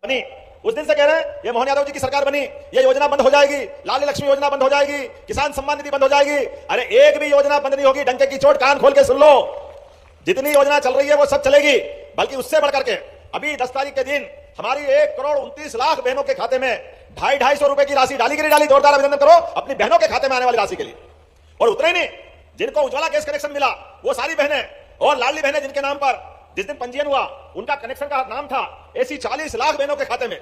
बनी, उस दिन से कह रहे हैं ये मोहन यादव जी की सरकार बनी, ये योजना बंद हो जाएगी, लाडली लक्ष्मी योजना बंद हो जाएगी, किसान सम्मान निधि बंद हो जाएगी। अरे एक भी योजना बंद नहीं होगी, डंके की चोट कान खोल के सुन लो। जितनी योजना चल रही है वो सब चलेगी, बल्कि उससे बढ़कर के अभी 10 तारीख के दिन हमारी 1,29,00,000 बहनों के खाते में 250 रुपए की राशि डाली गिरी डाली। जोरदार अभिनंदन करो अपनी बहनों के खाते में आने वाली राशि के लिए। और उतने नहीं, जिनको उज्ज्वला गैस कनेक्शन मिला वो सारी बहनें और लाडली बहनें जिनके नाम पर जिस दिन पंजीयन हुआ उनका कनेक्शन का नाम था, ऐसी 40 लाख बहनों के खाते में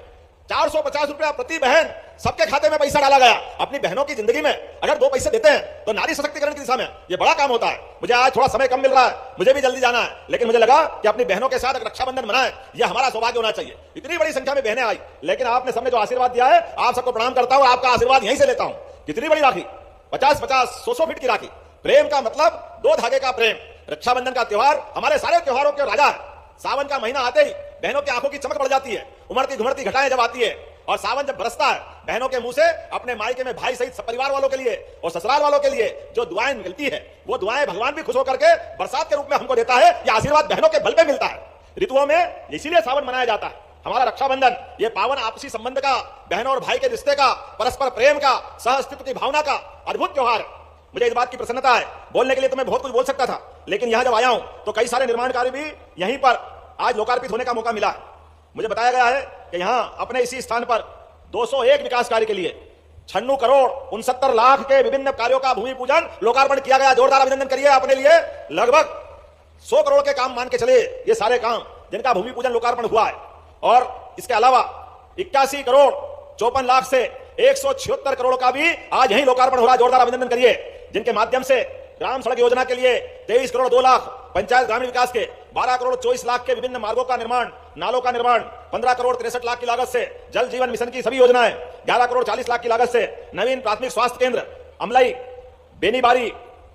450 रुपया प्रति बहन सबके खाते में पैसा डाला गया। अपनी बहनों की जिंदगी में अगर 2 पैसे देते हैं तो नारी सशक्तिकरण की दिशा में ये बड़ा काम होता है। मुझे आज थोड़ा समय कम मिल रहा है, मुझे भी जल्दी जाना है, लेकिन मुझे लगा कि अपनी बहनों के साथ रक्षाबंधन मनाएं, ये हमारा सौभाग्य होना चाहिए। इतनी बड़ी संख्या में बहनें आई, लेकिन आपने सबने जो आशीर्वाद दिया है, आप सबको प्रणाम करता हूं, आपका आशीर्वाद यहीं से लेता हूं। कितनी बड़ी राखी, 50-50, 100-100 फीट की राखी। प्रेम का मतलब 2 धागे का प्रेम। रक्षाबंधन का त्योहार हमारे सारे त्योहारों के राजा है। सावन का महीना आते ही बहनों की आंखों की चमक बढ़ जाती है, उमड़ती घुमड़ती घटाएं जब आती है और सावन जब बरसता है, बहनों के मुंह से अपने मायके में भाई सहित परिवार वालों के लिए और ससुराल वालों के लिए जो दुआएं निकलती है, वो दुआएं भगवान भी खुश होकर के बरसात के रूप में हमको देता है। यह आशीर्वाद बहनों के बल पे मिलता है। ऋतुओं में इसीलिए सावन मनाया जाता है। हमारा रक्षाबंधन ये पावन आपसी संबंध का, बहनों और भाई के रिश्ते का, परस्पर प्रेम का, सह अस्तित्व की भावना का अद्भुत त्योहार है। मुझे इस बात की प्रसन्नता है, बोलने के लिए तो मैं बहुत कुछ बोल सकता था, लेकिन यहां जब आया हूं तो कई सारे निर्माण कार्य भी यहीं पर आज लोकार्पित होने का मौका मिला है। मुझे बताया गया है कि यहां अपने इसी स्थान पर 201 विकास कार्य के लिए 96 करोड़ 69 लाख के विभिन्न कार्यों का भूमि पूजन लोकार्पण किया गया। जोरदार अभिनंदन करिए अपने लिए। लगभग 100 करोड़ के काम मान के चले ये सारे काम जिनका भूमि पूजन लोकार्पण हुआ है। और इसके अलावा 81 करोड़ 54 लाख से 176 करोड़ का भी आज यही लोकार्पण हो रहा है। जोरदार अभिनंदन करिए, जिनके माध्यम से ग्राम सड़क योजना के लिए 23 करोड़ 2 लाख, पंचायत ग्रामीण विकास के 12 करोड़ 24 लाख के विभिन्न मार्गों का निर्माण, नालों का निर्माण, 15 करोड़ 63 लाख की लागत से जल जीवन मिशन की सभी योजनाएं, 11 करोड़ 40 लाख की लागत से नवीन प्राथमिक स्वास्थ्य केंद्र अमलाई, बेनीबारी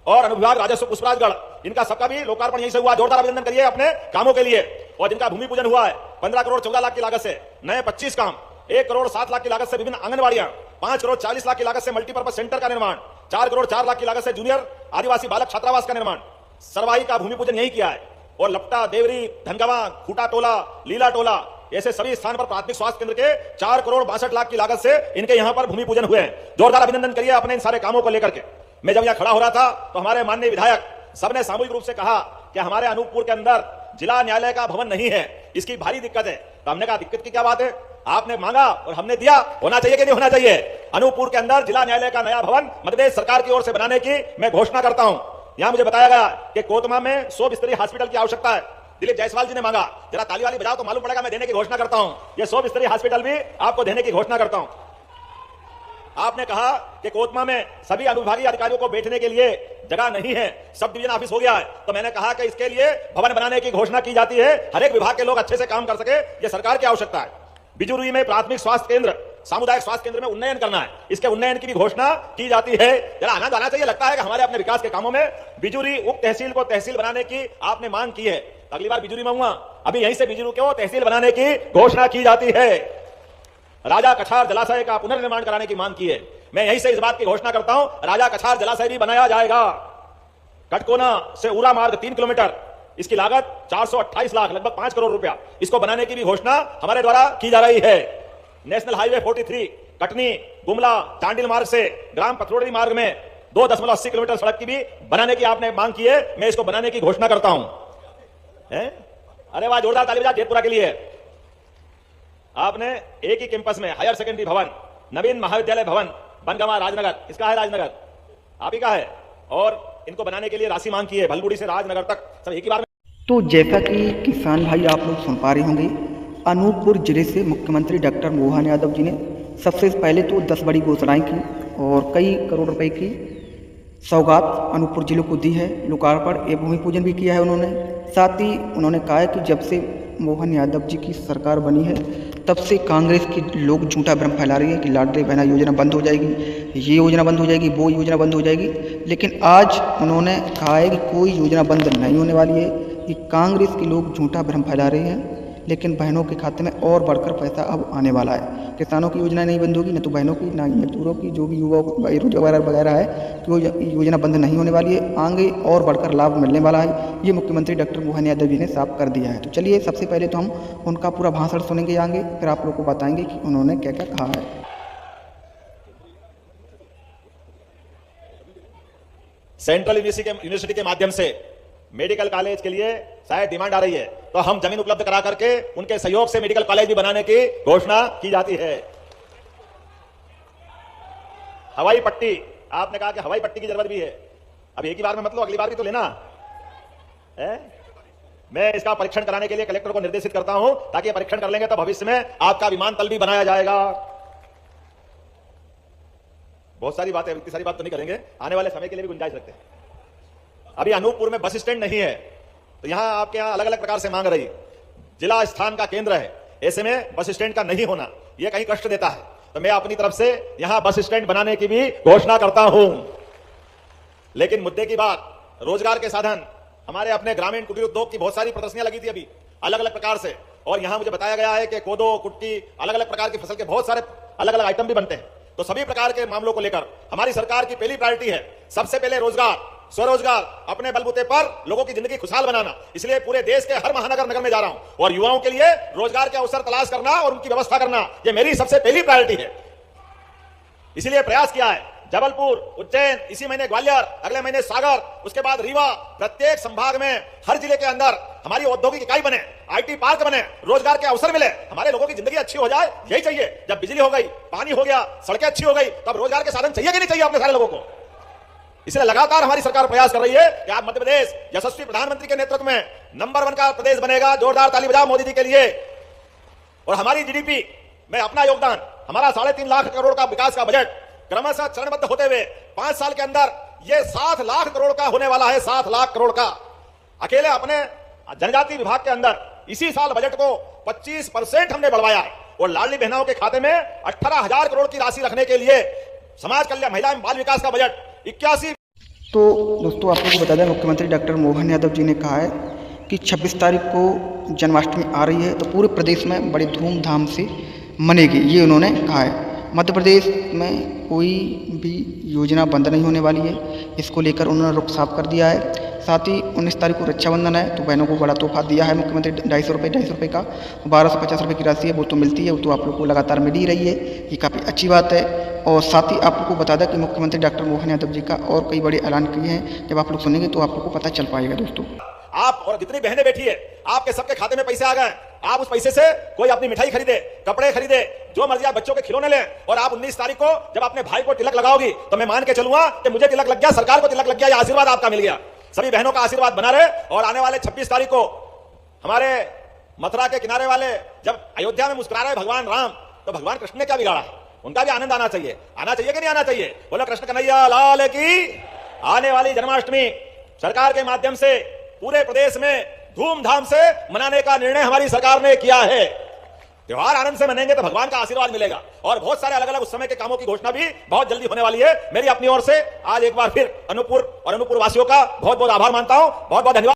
और अनुविभाग राजस्व पुष्पराजगढ़, इनका सबका भी लोकार्पण यहीं से हुआ। जोरदार अभिनंदन करिए अपने कामों के लिए। और जिनका भूमि पूजन हुआ है 15 करोड़ 14 लाख की लागत से नए 25 काम, 1 करोड़ 7 लाख की लागत से विभिन्न आंगनबाड़ियां, 5 करोड़ 40 लाख की लागत से मल्टीपर्पज सेंटर का निर्माण, 4 करोड़ 4 लाख की लागत से जूनियर आदिवासी बालक छात्रावास का निर्माण। सरवाही का भूमि पूजन यही किया है। और लपटा, देवरी, धनगवा, खूटा टोला, लीला टोला, ऐसे सभी स्थान पर प्राथमिक स्वास्थ्य केंद्र के 4 करोड़ 62 लाख की लागत से इनके यहां पर भूमि पूजन हुए हैं। जोरदार अभिनंदन करिए अपने इन सारे कामों को लेकर के। मैं जब यहां खड़ा हो रहा था तो हमारे माननीय विधायक सबने सामूहिक रूप से कहा कि हमारे अनूपपुर के अंदर जिला न्यायालय का भवन नहीं है, इसकी भारी दिक्कत है। तो हमने कहा दिक्कत की क्या बात है, आपने मांगा और हमने दिया, होना चाहिए कि नहीं होना चाहिए। अनूपपुर के अंदर जिला न्यायालय का नया भवन मध्य प्रदेश सरकार की ओर से बनाने की मैं घोषणा करता हूं। यहां मुझे बताया गया कि कोतमा में 100 बिस्तरी हॉस्पिटल की आवश्यकता है। दिलीप जायसवाल जी ने मांगा, जरा ताली वाली बजाओ तो मालूम पड़ेगा। मैं देने की घोषणा करता हूं, ये 100 बिस्तरी हॉस्पिटल भी आपको देने की घोषणा करता हूं। आपने कहा कि कोतमा में सभी अनुविभागीय अधिकारियों को बैठने के लिए जगह नहीं है, सब डिवीजन ऑफिस हो गया है। तो मैंने कहा कि इसके लिए भवन बनाने की घोषणा की जाती है, हर एक विभाग के लोग अच्छे से काम कर सके, यह सरकार की आवश्यकता है। बिजुरी में प्राथमिक स्वास्थ्य केंद्र, सामुदायिक स्वास्थ्य केंद्र में उन्नयन करना है, इसके उन्नयन की भी घोषणा की जाती है। जरा आनंद आना चाहिए, लगता है कि हमारे अपने विकास के कामों में बिजुरी उप तहसील को तहसील बनाने की आपने मांग की है। अगली बार बिजुरी में हुआ, अभी यहीं से बिजुरी को तहसील बनाने की घोषणा की जाती है। राजा कछार जलाशय का पुनर्निर्माण कराने की मांग की है, मैं यहीं से इस बात की घोषणा करता हूं, राजा कछार जलाशय भी बनाया जाएगा। कटकोना से उरा मार्ग 3 किलोमीटर, इसकी लागत 428 लाख, लगभग 5 करोड़ रुपया, इसको बनाने की भी घोषणा हमारे द्वारा की जा रही है। नेशनल हाईवे 43 कटनी गुमला चांडिल मार्ग से ग्राम पथरोड़ी मार्ग में 2.80 किलोमीटर सड़क की भी बनाने की आपने मांग की है, मैं इसको बनाने की घोषणा करता हूं। अरे वाह, जोरदार ताली बजा जेतपुरा के लिए। आपने एक ही कैंपस में हायर सेकेंडरी भवन, नवीन महाविद्यालय भवन बनगवा राजनगर, इसका है राजनगर, आप ही का है, और इनको बनाने के लिए राशि मांग की है, भलबुड़ी से राजनगर तक सब एक ही बार में। तो जैसा कि किसान भाई आप लोग सुन पा रहे होंगे, अनूपपुर जिले से मुख्यमंत्री डॉक्टर मोहन यादव जी ने सबसे पहले तो 10 बड़ी घोषणाएं की और कई करोड़ रुपए की सौगात अनूपपुर जिले को दी है। लोकार्पण एवं भूमि पूजन भी किया है उन्होंने। साथ ही उन्होंने कहा है कि जब से मोहन यादव जी की सरकार बनी है तब से कांग्रेस के लोग झूठा भ्रम फैला रही है कि लाडली बहना योजना बंद हो जाएगी, ये योजना बंद हो जाएगी, वो योजना बंद हो जाएगी। लेकिन आज उन्होंने कहा है कि कोई योजना बंद नहीं होने वाली है। ये कांग्रेस के लोग झूठा भ्रम फैला रहे हैं। लेकिन बहनों के खाते में और बढ़कर पैसा अब आने वाला है। किसानों की योजना नहीं बंद होगी, न तो बहनों की, ना ही मजदूरों की, जो भी युवा बेरोजगार वगैरह है, तो योजना बंद नहीं होने वाली है, आगे और बढ़कर लाभ मिलने वाला है। ये मुख्यमंत्री डॉक्टर मोहन यादव जी ने साफ कर दिया है। तो चलिए सबसे पहले तो हम उनका पूरा भाषण सुनेंगे आगे, फिर आप लोग को बताएंगे कि उन्होंने क्या क्या कहा है। सेंट्रल यूनिवर्सिटी के माध्यम से मेडिकल कॉलेज के लिए शायद डिमांड आ रही है, तो हम जमीन उपलब्ध करा करके उनके सहयोग से मेडिकल कॉलेज भी बनाने की घोषणा की जाती है। हवाई पट्टी, आपने कहा कि हवाई पट्टी की जरूरत भी है। अब एक ही बार में मतलब अगली बार भी तो लेना है। मैं इसका परीक्षण कराने के लिए कलेक्टर को निर्देशित करता हूं, ताकि परीक्षण कर लेंगे तो भविष्य में आपका विमानतल भी बनाया जाएगा। बहुत सारी बातें, इतनी सारी बात तो नहीं करेंगे, आने वाले समय के लिए भी गुंजाइश रखते हैं। अभी अनूपपुर में बस स्टैंड नहीं है, तो यहां आपके यहां अलग अलग प्रकार से मांग रही, जिला स्थान का केंद्र है, ऐसे में बस स्टैंड का नहीं होना यह कहीं कष्ट देता है। तो मैं अपनी तरफ से यहां बस स्टैंड बनाने की भी घोषणा करता हूं। लेकिन मुद्दे की बात, रोजगार के साधन, हमारे अपने ग्रामीण कुटीर उद्योग की बहुत सारी प्रदर्शनियां लगी थी अभी अलग अलग प्रकार से, और यहां मुझे बताया गया है कि कोदो, कुट्टी, अलग अलग प्रकार की फसल के बहुत सारे अलग अलग आइटम भी बनते हैं। तो सभी प्रकार के मामलों को लेकर हमारी सरकार की पहली प्रायोरिटी है, सबसे पहले रोजगार, स्वरोजगार, अपने बलबूते पर लोगों की जिंदगी खुशहाल बनाना। इसलिए पूरे देश के हर महानगर नगर में जा रहा हूं और युवाओं के लिए रोजगार के अवसर तलाश करना और उनकी व्यवस्था करना, यह मेरी सबसे पहली प्रायोरिटी है। इसलिए प्रयास किया है, जबलपुर, उज्जैन, इसी महीने ग्वालियर, अगले महीने सागर, उसके बाद रीवा, प्रत्येक संभाग में हर जिले के अंदर हमारी औद्योगिक इकाई बने, आईटी पार्क बने, रोजगार के अवसर मिले, हमारे लोगों की जिंदगी अच्छी हो जाए, यही चाहिए। जब बिजली हो गई, पानी हो गया, सड़कें अच्छी हो गई, तब रोजगार के साधन चाहिए कि नहीं चाहिए अपने सारे लोगों को। इसलिए लगातार हमारी सरकार प्रयास कर रही है कि आज मध्य प्रदेश यशस्वी प्रधानमंत्री के नेतृत्व में नंबर 1 का प्रदेश बनेगा। जोरदार ताली बजाओ मोदी जी के लिए। और हमारी जीडीपी में अपना योगदान, हमारा 3.5 लाख करोड़ का विकास का बजट क्रमशः चरणबद्ध होते हुए 5 साल के अंदर यह 7 लाख करोड़ का होने वाला है। 7 लाख करोड़ का अकेले अपने जनजाति विभाग के अंदर इसी साल बजट को 25% हमने बढ़वाया है। और लाडली बहनों के खाते में 18,000 करोड़ की राशि रखने के लिए समाज कल्याण, महिला एवं बाल विकास का बजट 81। तो दोस्तों आप लोगों को बता दें, मुख्यमंत्री डॉक्टर मोहन यादव जी ने कहा है कि 26 तारीख को जन्माष्टमी आ रही है, तो पूरे प्रदेश में बड़ी धूमधाम से मनेगी, ये उन्होंने कहा है। मध्य प्रदेश में कोई भी योजना बंद नहीं होने वाली है, इसको लेकर उन्होंने रुख साफ कर दिया है। साथ ही 19 तारीख को रक्षाबंधन है, तो बहनों को बड़ा तोहफा दिया है मुख्यमंत्री। 250 रुपये का 1250 रुपये की राशि है, वो तो मिलती है, वो तो आप लोग को लगातार मिल ही रही है, ये काफ़ी अच्छी बात है। और साथ ही आप लोग को बता दें कि मुख्यमंत्री डॉक्टर मोहन यादव जी का और कई बड़े ऐलान किए हैं, जब आप लोग सुनेंगे तो आप लोग को पता चल पाएगा। दोस्तों आप और जितनी बहनें बैठी है, आपके सबके खाते में पैसे आ गए, आप उस पैसे से कोई अपनी मिठाई खरीदे, कपड़े खरीदे, जो मर्जी आप बच्चों के खिलौने लें। और आप 19 तारीख को जब अपने भाई को तिलक लगाओगी, तो मैं मान के चलूंगा कि मुझे तिलक लग गया, सरकार को तिलक लग गया, यह आशीर्वाद आपका मिल गया। सभी बहनों का आशीर्वाद बना रहे। और आने वाले 26 तारीख को हमारे मथुरा के किनारे वाले जब अयोध्या में मुस्कुरा रहे भगवान राम, तो भगवान कृष्ण ने क्या बिगाड़ा है, उनका भी आनंद आना चाहिए। आना चाहिए कि नहीं आना चाहिए? बोलो कृष्ण कन्हैया लाल की। आने वाली जन्माष्टमी सरकार के माध्यम से पूरे प्रदेश में धूमधाम से मनाने का निर्णय हमारी सरकार ने किया है। त्योहार आनंद से मनेंगे तो भगवान का आशीर्वाद मिलेगा। और बहुत सारे अलग अलग उस समय के कामों की घोषणा भी बहुत जल्दी होने वाली है। मेरी अपनी ओर से आज एक बार फिर अनूपपुर और अनूपपुर वासियों का बहुत बहुत आभार मानता हूं। बहुत बहुत धन्यवाद।